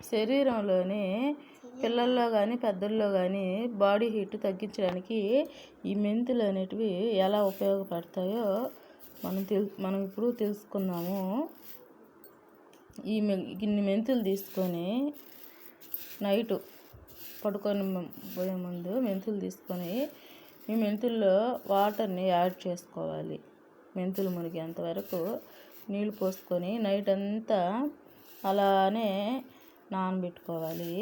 శరీరంలోని పిల్లల్లో కానీ పెద్దల్లో కానీ బాడీ హీట్ తగ్గించడానికి ఈ మెంతులు అనేటివి ఎలా ఉపయోగపడతాయో మనం ఇప్పుడు తెలుసుకున్నాము. ఇన్ని మెంతులు తీసుకొని నైటు పడుకొని పోయే ముందు మెంతులు తీసుకొని ఈ మెంతుల్లో వాటర్ని యాడ్ చేసుకోవాలి. మెంతులు మునిగేంత వరకు నీళ్ళు పోసుకొని నైట్ అంతా అలానే నానబెట్టుకోవాలి.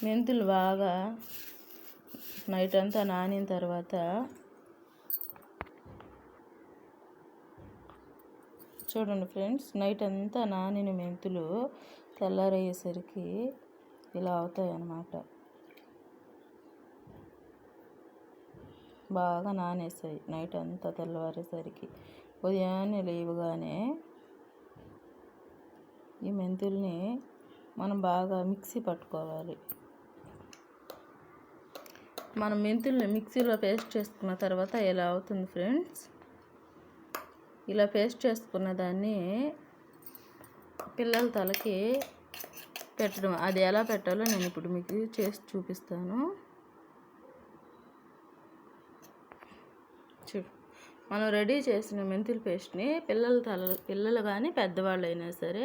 మెంతులు బాగా నైట్ అంతా నానిన తర్వాత చూడండి ఫ్రెండ్స్, నైట్ అంతా నానిన మెంతులు తెల్లారయ్యేసరికి ఇలా అవుతాయి అన్నమాట. బాగా నానేసాయి. నైట్ అంతా తెల్లవారేసరికి ఉదయాన్నే లేవగానే ఈ మెంతుల్ని మనం బాగా మిక్సీ పట్టుకోవాలి. మనం మెంతుల్ని మిక్సీలో పేస్ట్ చేసుకున్న తర్వాత ఇలా అవుతుంది ఫ్రెండ్స్. ఇలా పేస్ట్ చేసుకున్న దాన్ని పిల్లల తలకి పెట్టడం, అది ఎలా పెట్టాలో నేను ఇప్పుడు మీకు చేసి చూపిస్తాను. చూడు, మనం రెడీ చేసిన మెంతుల పేస్ట్ని పిల్లలు కానీ పెద్దవాళ్ళు అయినా సరే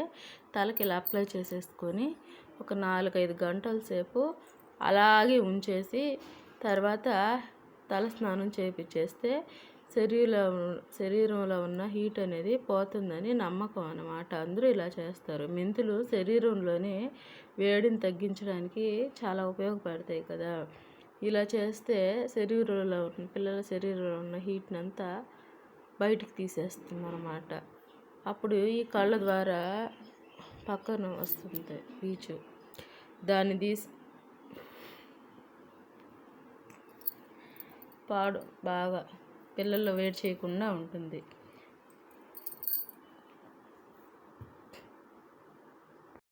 తలకి ఇలా అప్లై చేసేసుకొని ఒక 4-5 గంటల సేపు అలాగే ఉంచేసి తర్వాత తల స్నానం చేయించేస్తే శరీరంలో ఉన్న హీట్ అనేది పోతుందని నమ్మకం అన్నమాట. అందరూ ఇలా చేస్తారు. మెంతులు శరీరంలోని వేడిని తగ్గించడానికి చాలా ఉపయోగపడతాయి కదా. ఇలా చేస్తే పిల్లల శరీరంలో ఉన్న హీట్ని అంతా బయటికి తీసేస్తుంది అన్నమాట. అప్పుడు ఈ కళ్ళ ద్వారా పక్కన వస్తుంది పీచు, దాన్ని తీసి బాగా పిల్లల్లో వేడి చేయకుండా ఉంటుంది.